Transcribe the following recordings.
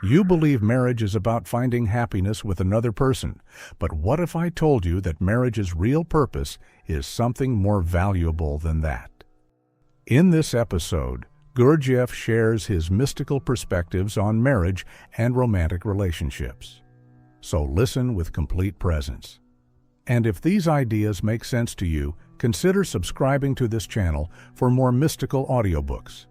You believe marriage is about finding happiness with another person, but what if I told you that marriage's real purpose is something more valuable than that? In this episode, Gurdjieff shares his mystical perspectives on marriage and romantic relationships. So listen with complete presence. And if these ideas make sense to you, consider subscribing to this channel for more mystical audiobooks.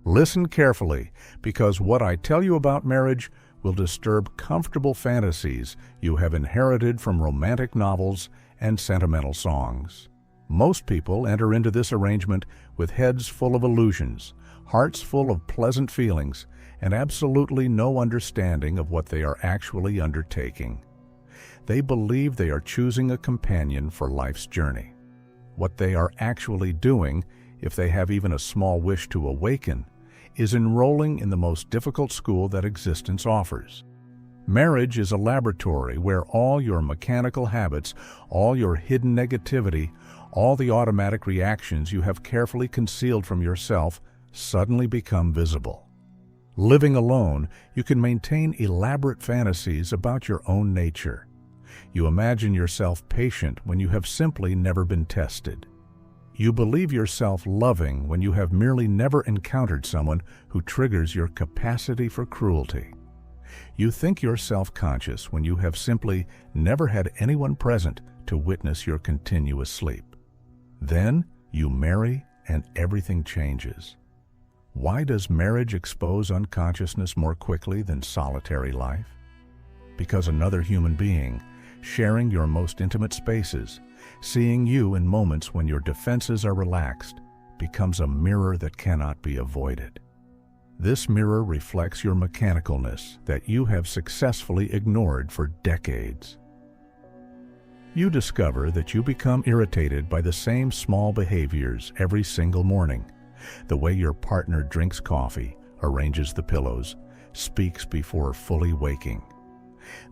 Listen carefully, because what I tell you about marriage will disturb comfortable fantasies you have inherited from romantic novels and sentimental songs. Most people enter into this arrangement with heads full of illusions, hearts full of pleasant feelings, and absolutely no understanding of what they are actually undertaking. They believe they are choosing a companion for life's journey. What they are actually doing, if they have even a small wish to awaken, is enrolling in the most difficult school that existence offers. Marriage is a laboratory where all your mechanical habits, all your hidden negativity, all the automatic reactions you have carefully concealed from yourself suddenly become visible. Living alone, you can maintain elaborate fantasies about your own nature. You imagine yourself patient when you have simply never been tested. You believe yourself loving when you have merely never encountered someone who triggers your capacity for cruelty. You think you're self-conscious when you have simply never had anyone present to witness your continuous sleep. Then you marry and everything changes. Why does marriage expose unconsciousness more quickly than solitary life? Because another human being, sharing your most intimate spaces, seeing you in moments when your defenses are relaxed, becomes a mirror that cannot be avoided. This mirror reflects your mechanicalness that you have successfully ignored for decades. You discover that you become irritated by the same small behaviors every single morning. The way your partner drinks coffee, arranges the pillows, speaks before fully waking.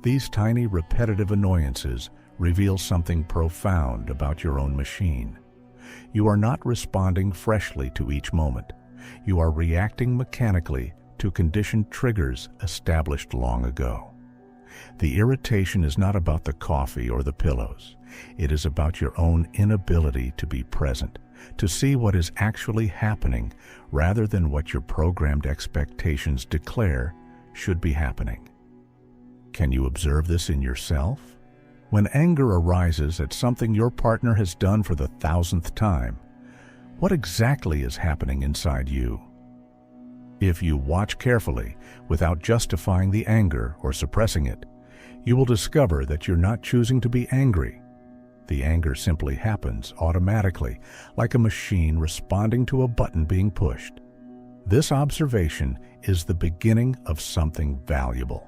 These tiny repetitive annoyances reveal something profound about your own machine. You are not responding freshly to each moment. You are reacting mechanically to conditioned triggers established long ago. The irritation is not about the coffee or the pillows. It is about your own inability to be present, to see what is actually happening rather than what your programmed expectations declare should be happening. Can you observe this in yourself? When anger arises at something your partner has done for the 1,000th time, what exactly is happening inside you? If you watch carefully, without justifying the anger or suppressing it, you will discover that you're not choosing to be angry. The anger simply happens automatically, like a machine responding to a button being pushed. This observation is the beginning of something valuable.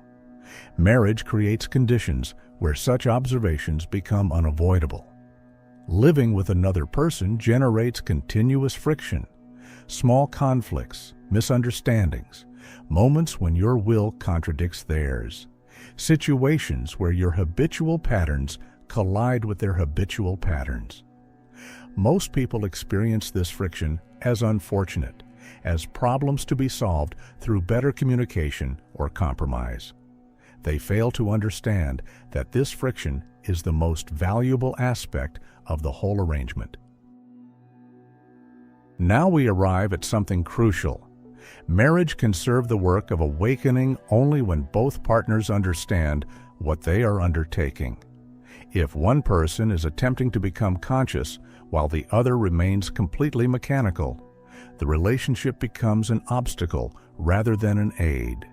Marriage creates conditions where such observations become unavoidable. Living with another person generates continuous friction, small conflicts, misunderstandings, moments when your will contradicts theirs, situations where your habitual patterns collide with their habitual patterns. Most people experience this friction as unfortunate, as problems to be solved through better communication or compromise. They fail to understand that this friction is the most valuable aspect of the whole arrangement. Now we arrive at something crucial. Marriage can serve the work of awakening only when both partners understand what they are undertaking. If one person is attempting to become conscious while the other remains completely mechanical, the relationship becomes an obstacle rather than an aid.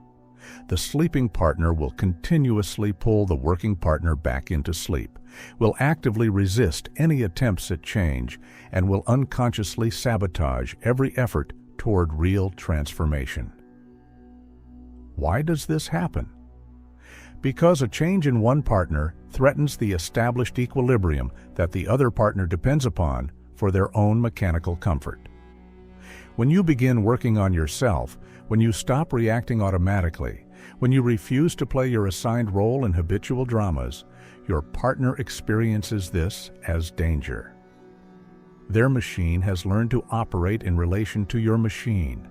The sleeping partner will continuously pull the working partner back into sleep, will actively resist any attempts at change, and will unconsciously sabotage every effort toward real transformation. Why does this happen? Because a change in one partner threatens the established equilibrium that the other partner depends upon for their own mechanical comfort. When you begin working on yourself, when you stop reacting automatically, when you refuse to play your assigned role in habitual dramas, your partner experiences this as danger. Their machine has learned to operate in relation to your machine.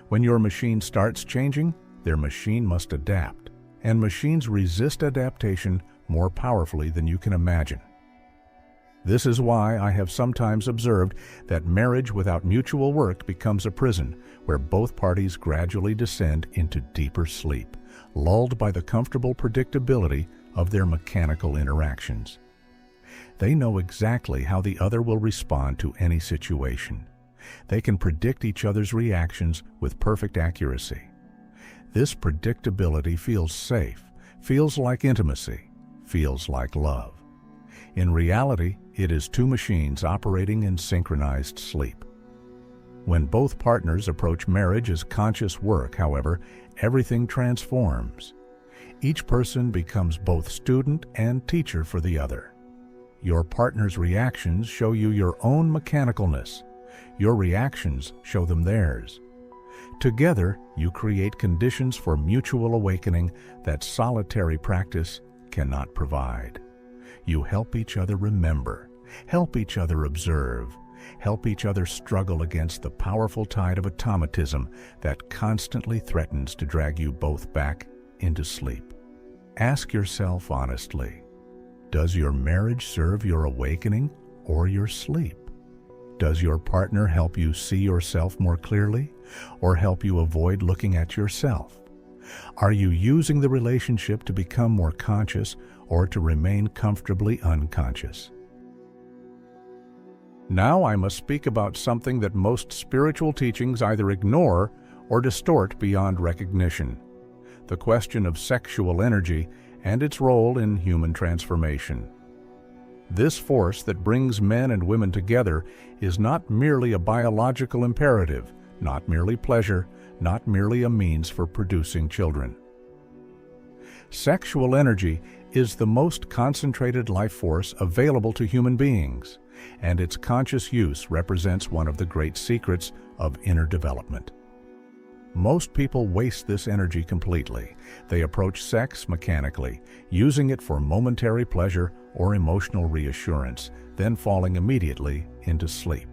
When your machine starts changing, their machine must adapt, and machines resist adaptation more powerfully than you can imagine. This is why I have sometimes observed that marriage without mutual work becomes a prison where both parties gradually descend into deeper sleep, lulled by the comfortable predictability of their mechanical interactions. They know exactly how the other will respond to any situation. They can predict each other's reactions with perfect accuracy. This predictability feels safe, feels like intimacy, feels like love. In reality, it is two machines operating in synchronized sleep. When both partners approach marriage as conscious work, however, everything transforms. Each person becomes both student and teacher for the other. Your partner's reactions show you your own mechanicalness. Your reactions show them theirs. Together, you create conditions for mutual awakening that solitary practice cannot provide. You help each other remember, help each other observe, help each other struggle against the powerful tide of automatism that constantly threatens to drag you both back into sleep. Ask yourself honestly, does your marriage serve your awakening or your sleep? Does your partner help you see yourself more clearly or help you avoid looking at yourself? Are you using the relationship to become more conscious or to remain comfortably unconscious? Now I must speak about something that most spiritual teachings either ignore or distort beyond recognition: the question of sexual energy and its role in human transformation. This force that brings men and women together is not merely a biological imperative, not merely pleasure, not merely a means for producing children. Sexual energy is the most concentrated life force available to human beings, and its conscious use represents one of the great secrets of inner development. Most people waste this energy completely. They approach sex mechanically, using it for momentary pleasure or emotional reassurance, then falling immediately into sleep.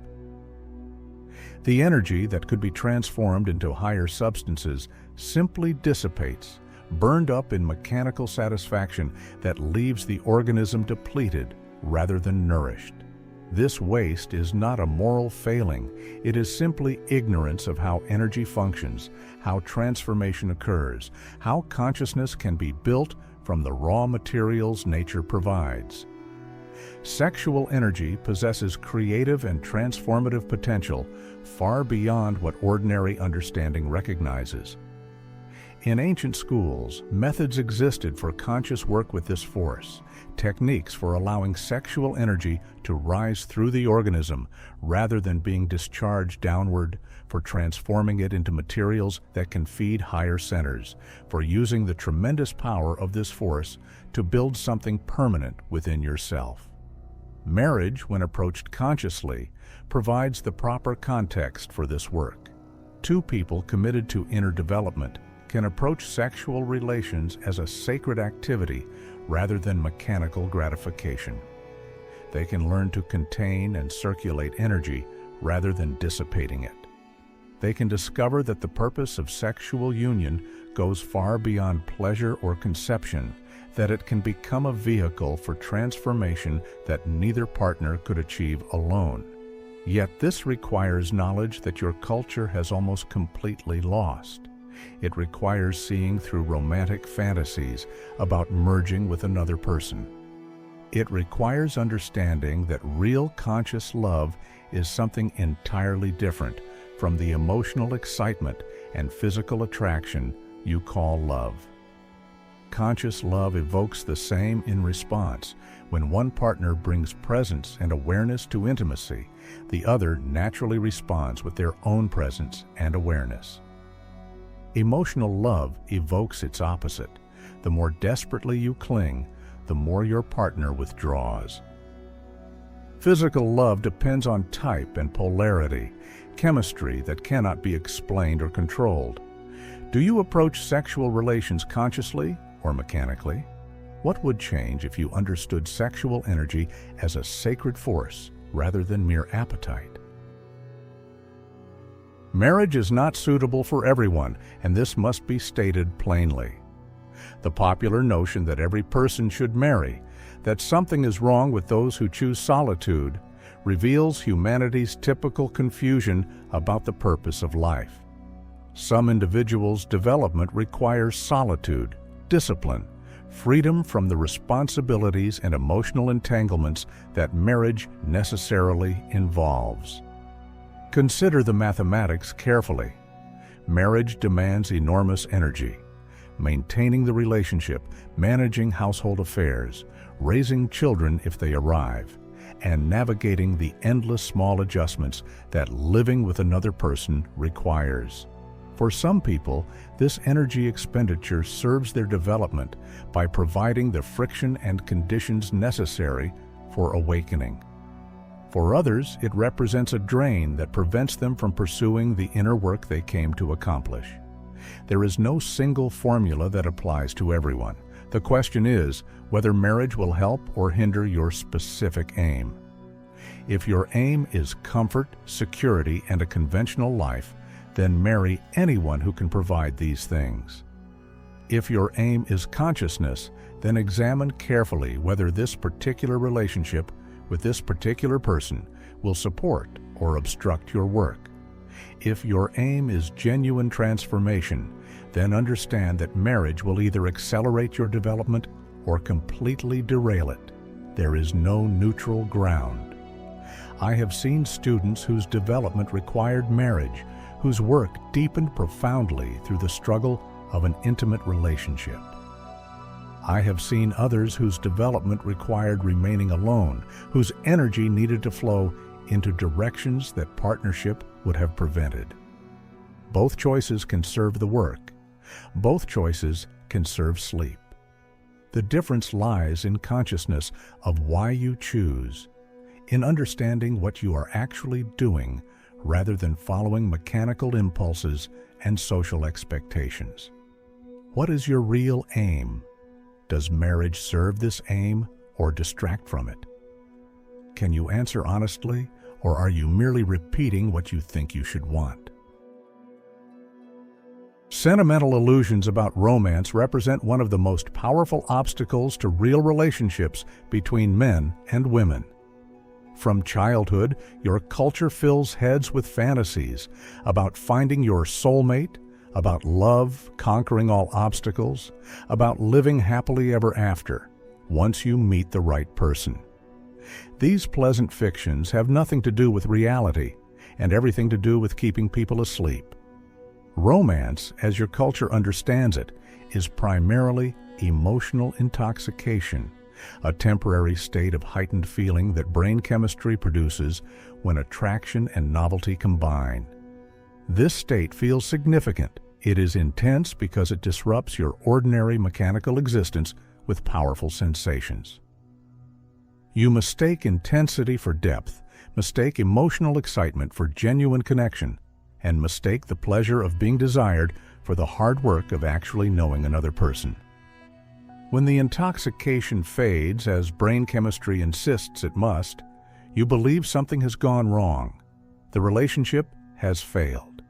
The energy that could be transformed into higher substances simply dissipates, burned up in mechanical satisfaction that leaves the organism depleted rather than nourished. This waste is not a moral failing. It is simply ignorance of how energy functions, how transformation occurs, how consciousness can be built from the raw materials nature provides. Sexual energy possesses creative and transformative potential far beyond what ordinary understanding recognizes. In ancient schools, methods existed for conscious work with this force, techniques for allowing sexual energy to rise through the organism rather than being discharged downward, for transforming it into materials that can feed higher centers, for using the tremendous power of this force to build something permanent within yourself. Marriage, when approached consciously, provides the proper context for this work. Two people committed to inner development can approach sexual relations as a sacred activity rather than mechanical gratification. They can learn to contain and circulate energy rather than dissipating it. They can discover that the purpose of sexual union goes far beyond pleasure or conception, that it can become a vehicle for transformation that neither partner could achieve alone. Yet this requires knowledge that your culture has almost completely lost. It requires seeing through romantic fantasies about merging with another person. It requires understanding that real conscious love is something entirely different from the emotional excitement and physical attraction you call love. Conscious love evokes the same in response. When one partner brings presence and awareness to intimacy, the other naturally responds with their own presence and awareness. Emotional love evokes its opposite. The more desperately you cling, the more your partner withdraws. Physical love depends on type and polarity, chemistry that cannot be explained or controlled. Do you approach sexual relations consciously or mechanically? What would change if you understood sexual energy as a sacred force rather than mere appetite? Marriage is not suitable for everyone, and this must be stated plainly. The popular notion that every person should marry, that something is wrong with those who choose solitude, reveals humanity's typical confusion about the purpose of life. Some individuals' development requires solitude, discipline, freedom from the responsibilities and emotional entanglements that marriage necessarily involves. Consider the mathematics carefully. Marriage demands enormous energy. Maintaining the relationship, managing household affairs, raising children if they arrive, and navigating the endless small adjustments that living with another person requires. For some people, this energy expenditure serves their development by providing the friction and conditions necessary for awakening. For others, it represents a drain that prevents them from pursuing the inner work they came to accomplish. There is no single formula that applies to everyone. The question is whether marriage will help or hinder your specific aim. If your aim is comfort, security, and a conventional life, then marry anyone who can provide these things. If your aim is consciousness, then examine carefully whether this particular relationship with this particular person will support or obstruct your work. If your aim is genuine transformation, then understand that marriage will either accelerate your development or completely derail it. There is no neutral ground. I have seen students whose development required marriage, whose work deepened profoundly through the struggle of an intimate relationship. I have seen others whose development required remaining alone, whose energy needed to flow into directions that partnership would have prevented. Both choices can serve the work. Both choices can serve sleep. The difference lies in consciousness of why you choose, in understanding what you are actually doing rather than following mechanical impulses and social expectations. What is your real aim? Does marriage serve this aim or distract from it? Can you answer honestly, or are you merely repeating what you think you should want? Sentimental illusions about romance represent one of the most powerful obstacles to real relationships between men and women. From childhood, your culture fills heads with fantasies about finding your soulmate, about love conquering all obstacles, about living happily ever after, once you meet the right person. These pleasant fictions have nothing to do with reality and everything to do with keeping people asleep. Romance, as your culture understands it, is primarily emotional intoxication, a temporary state of heightened feeling that brain chemistry produces when attraction and novelty combine. This state feels significant. It is intense because it disrupts your ordinary mechanical existence with powerful sensations. You mistake intensity for depth, mistake emotional excitement for genuine connection, and mistake the pleasure of being desired for the hard work of actually knowing another person. When the intoxication fades, as brain chemistry insists it must, you believe something has gone wrong. The relationship has failed.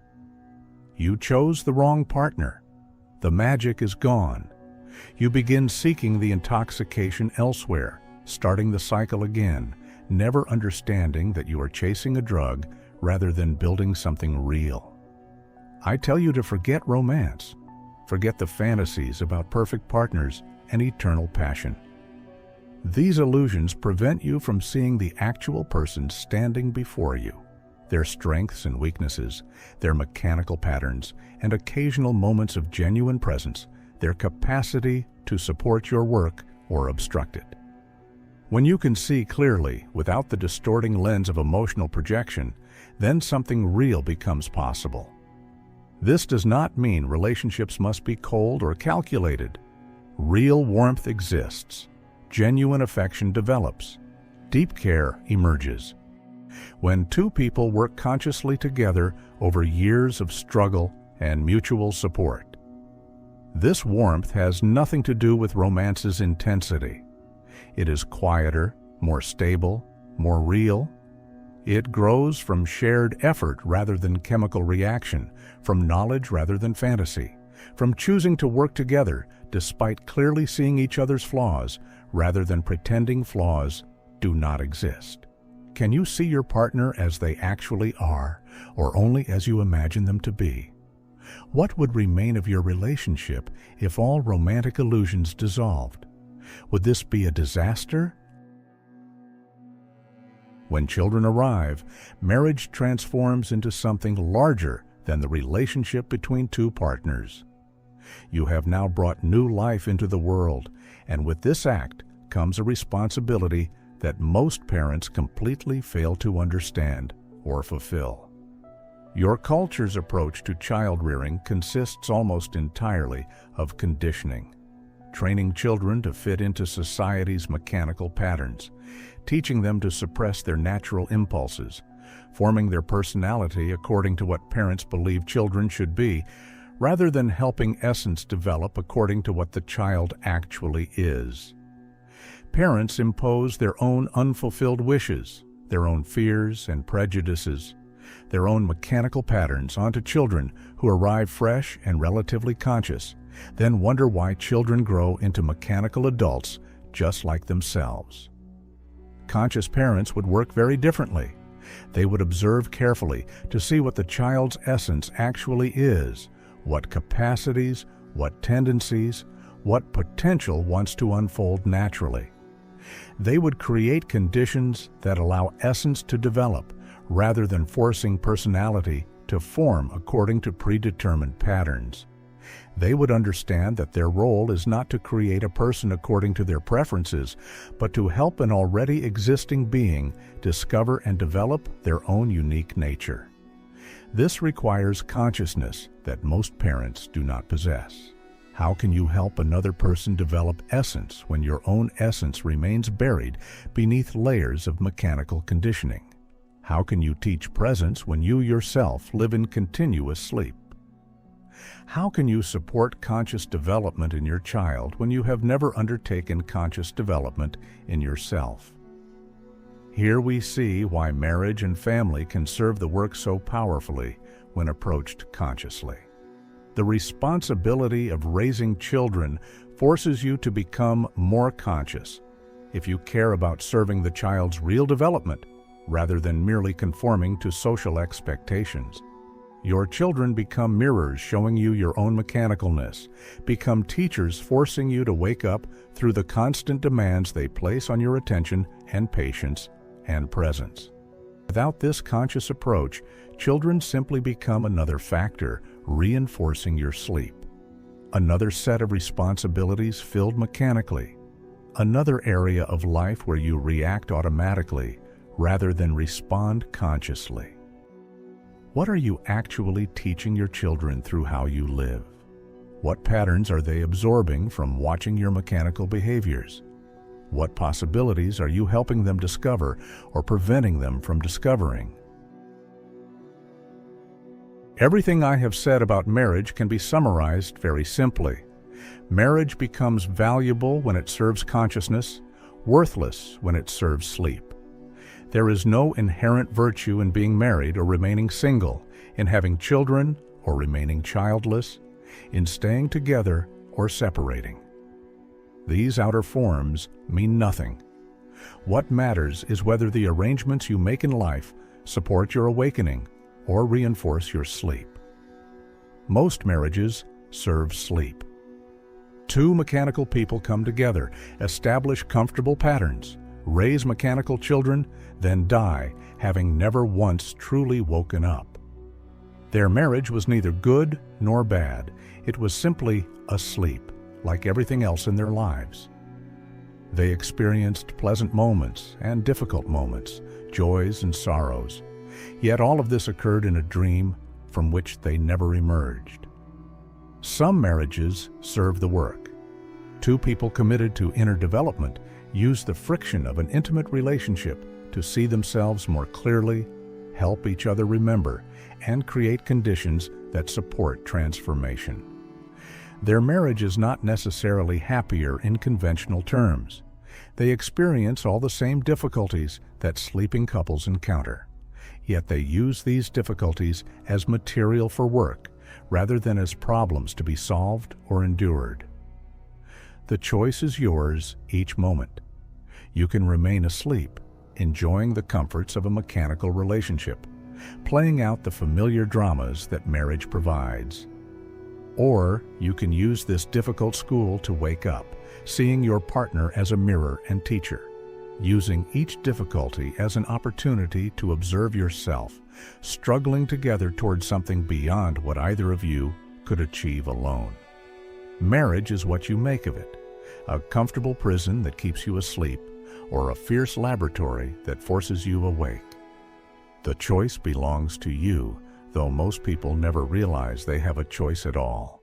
You chose the wrong partner. The magic is gone. You begin seeking the intoxication elsewhere, starting the cycle again, never understanding that you are chasing a drug rather than building something real. I tell you to forget romance. Forget the fantasies about perfect partners and eternal passion. These illusions prevent you from seeing the actual person standing before you, their strengths and weaknesses, their mechanical patterns, and occasional moments of genuine presence, their capacity to support your work or obstruct it. When you can see clearly, without the distorting lens of emotional projection, then something real becomes possible. This does not mean relationships must be cold or calculated. Real warmth exists. Genuine affection develops. Deep care emerges. When two people work consciously together over years of struggle and mutual support. This warmth has nothing to do with romance's intensity. It is quieter, more stable, more real. It grows from shared effort rather than chemical reaction, from knowledge rather than fantasy, from choosing to work together despite clearly seeing each other's flaws rather than pretending flaws do not exist. Can you see your partner as they actually are, or only as you imagine them to be? What would remain of your relationship if all romantic illusions dissolved? Would this be a disaster? When children arrive, marriage transforms into something larger than the relationship between two partners. You have now brought new life into the world, and with this act comes a responsibility that most parents completely fail to understand or fulfill. Your culture's approach to child-rearing consists almost entirely of conditioning, training children to fit into society's mechanical patterns, teaching them to suppress their natural impulses, forming their personality according to what parents believe children should be, rather than helping essence develop according to what the child actually is. Parents impose their own unfulfilled wishes, their own fears and prejudices, their own mechanical patterns onto children who arrive fresh and relatively conscious, then wonder why children grow into mechanical adults just like themselves. Conscious parents would work very differently. They would observe carefully to see what the child's essence actually is, what capacities, what tendencies, what potential wants to unfold naturally. They would create conditions that allow essence to develop, rather than forcing personality to form according to predetermined patterns. They would understand that their role is not to create a person according to their preferences, but to help an already existing being discover and develop their own unique nature. This requires consciousness that most parents do not possess. How can you help another person develop essence when your own essence remains buried beneath layers of mechanical conditioning? How can you teach presence when you yourself live in continuous sleep? How can you support conscious development in your child when you have never undertaken conscious development in yourself? Here we see why marriage and family can serve the work so powerfully when approached consciously. The responsibility of raising children forces you to become more conscious if you care about serving the child's real development rather than merely conforming to social expectations. Your children become mirrors showing you your own mechanicalness, become teachers forcing you to wake up through the constant demands they place on your attention and patience and presence. Without this conscious approach, children simply become another factor reinforcing your sleep, another set of responsibilities filled mechanically, another area of life where you react automatically rather than respond consciously. What are you actually teaching your children through how you live? What patterns are they absorbing from watching your mechanical behaviors? What possibilities are you helping them discover or preventing them from discovering? Everything I have said about marriage can be summarized very simply. Marriage becomes valuable when it serves consciousness, worthless when it serves sleep. There is no inherent virtue in being married or remaining single, in having children or remaining childless, in staying together or separating. These outer forms mean nothing. What matters is whether the arrangements you make in life support your awakening or reinforce your sleep. Most marriages serve sleep. Two mechanical people come together, establish comfortable patterns, raise mechanical children, then die, having never once truly woken up. Their marriage was neither good nor bad. It was simply asleep, like everything else in their lives. They experienced pleasant moments and difficult moments, joys and sorrows. Yet all of this occurred in a dream from which they never emerged. Some marriages serve the work. Two people committed to inner development use the friction of an intimate relationship to see themselves more clearly, help each other remember, and create conditions that support transformation. Their marriage is not necessarily happier in conventional terms. They experience all the same difficulties that sleeping couples encounter. Yet they use these difficulties as material for work, rather than as problems to be solved or endured. The choice is yours each moment. You can remain asleep, enjoying the comforts of a mechanical relationship, playing out the familiar dramas that marriage provides. Or you can use this difficult school to wake up, seeing your partner as a mirror and teacher, using each difficulty as an opportunity to observe yourself, struggling together towards something beyond what either of you could achieve alone. Marriage is what you make of it, a comfortable prison that keeps you asleep, or a fierce laboratory that forces you awake. The choice belongs to you, though most people never realize they have a choice at all.